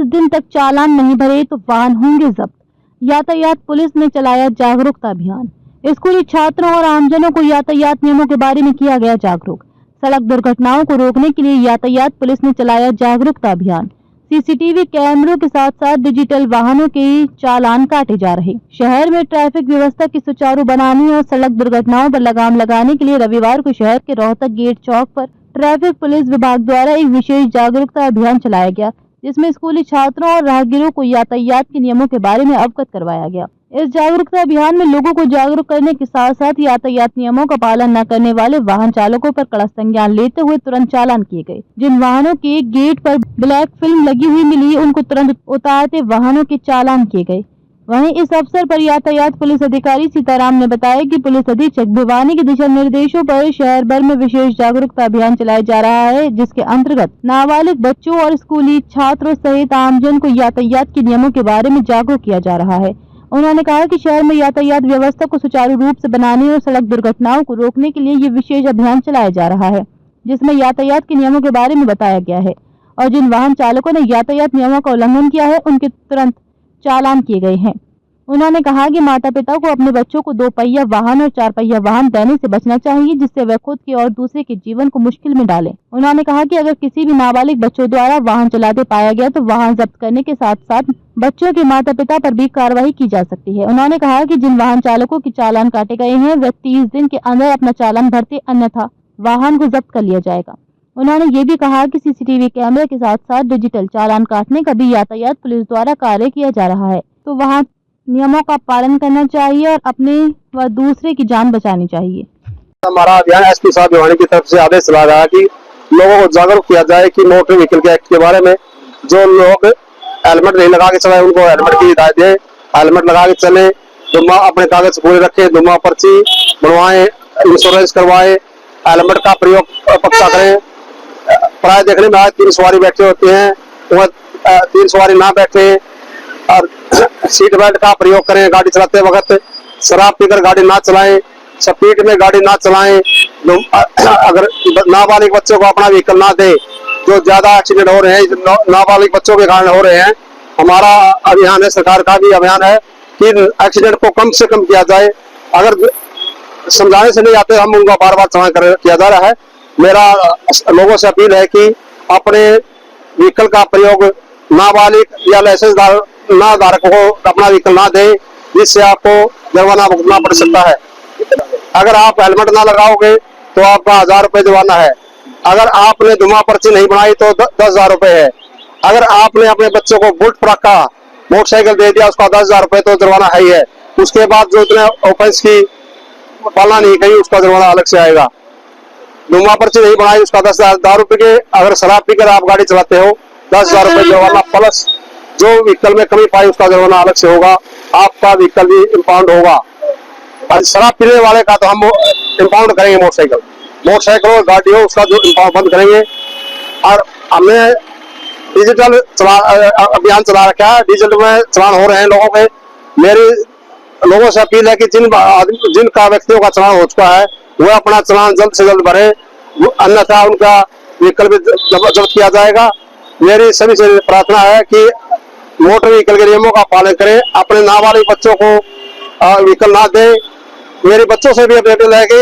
दिन तक चालान नहीं भरे तो वाहन होंगे जब्त। यातायात पुलिस ने चलाया जागरूकता अभियान। स्कूली छात्रों और आमजनों को यातायात नियमों के बारे में किया गया जागरूक। सड़क दुर्घटनाओं को रोकने के लिए यातायात पुलिस ने चलाया जागरूकता अभियान। सीसीटीवी कैमरों के साथ साथ डिजिटल वाहनों के चालान काटे जा रहे। शहर में ट्रैफिक व्यवस्था की सुचारू बनाने और सड़क दुर्घटनाओं पर लगाम लगाने के लिए रविवार को शहर के रोहतक गेट चौक पर ट्रैफिक पुलिस विभाग द्वारा एक विशेष जागरूकता अभियान चलाया गया, जिसमें स्कूली छात्रों और राहगीरों को यातायात के नियमों के बारे में अवगत करवाया गया। इस जागरूकता अभियान में लोगों को जागरूक करने के साथ साथ यातायात नियमों का पालन न करने वाले वाहन चालकों पर कड़ा संज्ञान लेते हुए तुरंत चालान किए गए। जिन वाहनों के गेट पर ब्लैक फिल्म लगी हुई मिली, उनको तुरंत उतारते वाहनों के चालान किए गए। वहीं इस अवसर पर यातायात पुलिस अधिकारी सीताराम ने बताया कि पुलिस अधीक्षक भिवानी के दिशा निर्देशों पर शहर भर में विशेष जागरूकता अभियान चलाया जा रहा है, जिसके अंतर्गत नाबालिग बच्चों और स्कूली छात्रों सहित आमजन को यातायात के नियमों के बारे में जागरूक किया जा रहा है। उन्होंने कहा कि शहर में यातायात व्यवस्था को सुचारू रूप से बनाने और सड़क दुर्घटनाओं को रोकने के लिए ये विशेष अभियान चलाया जा रहा है, जिसमें यातायात के नियमों के बारे में बताया गया है और जिन वाहन चालकों ने यातायात नियमों का उल्लंघन किया है, उनके तुरंत चालान किए गए हैं। उन्होंने कहा कि माता पिता को अपने बच्चों को 2 पहिया वाहन और 4 पहिया वाहन देने से बचना चाहिए, जिससे वह खुद के और दूसरे के जीवन को मुश्किल में डालें। उन्होंने कहा कि अगर किसी भी नाबालिग बच्चों द्वारा वाहन चलाते पाया गया तो वाहन जब्त करने के साथ साथ बच्चों के माता पिता पर भी कार्रवाई की जा सकती है। उन्होंने कहा कि जिन वाहन चालकों के चालान काटे गए हैं, वह 30 दिन के अंदर अपना चालान भरते, अन्यथा वाहन को जब्त कर लिया जाएगा। उन्होंने ये भी कहा कि सीसीटीवी कैमरे के साथ साथ डिजिटल चालान काटने का भी यातायात पुलिस द्वारा कार्य किया जा रहा है, तो वहाँ नियमों का पालन करना चाहिए और अपने व दूसरे की जान बचानी चाहिए। हमारा अभियान एसपी साहब भिवानी की तरफ से आदेश चला रहा है कि लोगों को जागरूक किया जाए कि मोटर व्हीकल के एक्ट के बारे में। जो लोग हेलमेट नहीं लगा के चलाए उनको हेलमेट की हिदायत दे, हेलमेट लगा के चले, दुम्मा अपने कागज पूरे रखे, दुम्मा पर्ची बनवाए, इंश्योरेंस करवाए, हेलमेट का प्रयोग पक्का करें। प्राय देखने में आज 3 सवारी बैठे होते हैं, वह 3 सवारी ना बैठे और सीट बेल्ट का प्रयोग करें। गाड़ी चलाते वक्त शराब पीकर गाड़ी ना चलाएं, स्पीड में गाड़ी ना चलाएं। अगर नाबालिग बच्चों को अपना व्हीकल ना दे, जो ज्यादा एक्सीडेंट हो रहे हैं नाबालिग बच्चों के कारण हो रहे हैं। हमारा अभियान है, सरकार का भी अभियान है कि एक्सीडेंट को कम से कम किया जाए। अगर समझाने से नहीं आते, हम उनका बार बार चालान किया जा रहा है। मेरा लोगों से अपील है कि अपने व्हीकल का प्रयोग नाबालिग या लाइसेंस ना धारक को अपना व्हीकल ना दे, जिससे आपको जुर्माना भुगतना पड़ सकता है। अगर आप हेलमेट ना लगाओगे तो आपका 1000 रुपए जुर्माना है। अगर आपने धुआं पर्ची नहीं बनाई तो 10,000 रुपए है। अगर आपने अपने बच्चों को बुलेट ट्रक का मोटरसाइकिल दे दिया, उसका 10,000 रुपए तो जुर्माना है ही है। उसके बाद जो इतने ऑफेंस की पालना नहीं करी, उसका जुर्माना अलग से आएगा। धुआं पर्ची नहीं बनाई, उसका 10,000 रुपए के। अगर शराब पीकर आप गाड़ी चलाते हो, 10,000 रुपए जुर्माना प्लस जो व्हीकल में कमी पाई उसका जुर्माना अलग से होगा। आपका व्हीकल भी इम्पाउंड होगा। और शराब पीने वाले का तो हम इम्पाउंड करेंगे, मोटरसाइकिल और गाड़ी हो उसका जो इम्पाउंड बंद करेंगे। और हमने डिजिटल अभियान चला रखा है, डिजिटल में चलान हो रहे हैं लोगों के। मेरी लोगों से अपील है कि जिनका व्यक्तियों का चलान हो चुका है वह अपना चलान जल्द से जल्द भरे, अन्यथा उनका व्हीकल भी जब्त किया जाएगा। मेरी सभी से प्रार्थना है कि मोटर व्हीकल के नियमों का पालन करें, अपने नाबालिग बच्चों को व्हीकल ना दें। मेरे बच्चों से भी अपील है कि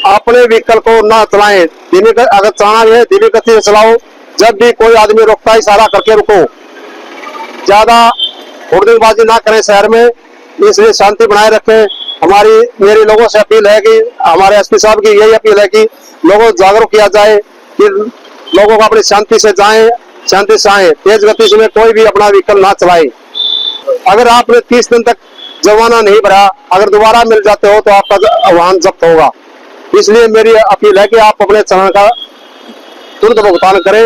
अपने व्हीकल को ना चलाएं, अगर चलाना है धीमी गति से चलाओ। जब भी कोई आदमी रोकता है इशारा करके रुको, ज्यादा हुड़दंगबाजी ना करें शहर में, इसलिए शांति बनाए रखें। मेरी लोगों से अपील है कि हमारे एसपी साहब की यही अपील है कि लोगों को जागरूक किया जाए कि लोगों को अपनी शांति से जाएं, शांति से आए, तेज गति से कोई भी अपना व्हीकल ना चलाए। अगर आपने 30 दिन तक जुर्माना नहीं भरा, अगर दोबारा मिल जाते हो तो आपका वाहन जब्त होगा। इसलिए मेरी अपील है कि आप अपने चालान का तुरंत भुगतान करें।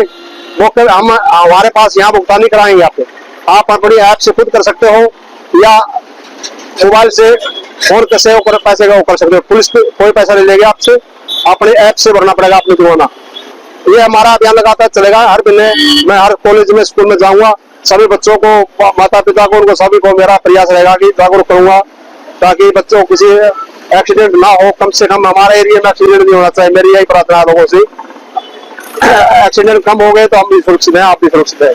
वो हम हमारे पास यहाँ भुगतान नहीं कराएंगे आपको, आप अपनी ऐप से खुद कर सकते हो या मोबाइल से फोन कैसे पैसे का कर सकते हो। पुलिस कोई पैसा नहीं लेगी आपसे, अपने ऐप से भरना पड़ेगा अपनी जुर्माना। ये हमारा अभियान लगातार चलेगा। हर महीने मैं हर कॉलेज में स्कूल में जाऊंगा, सभी बच्चों को, माता पिता को, उनको सभी को मेरा प्रयास रहेगा कि जागरूक करूंगा ताकि बच्चों को किसी एक्सीडेंट ना हो। कम से कम हमारे एरिया में एक्सीडेंट नहीं होना चाहिए, मेरी यही प्रार्थना है लोगों से। एक्सीडेंट कम हो गए तो हम भी सुरक्षित हैं, आप भी सुरक्षित हैं।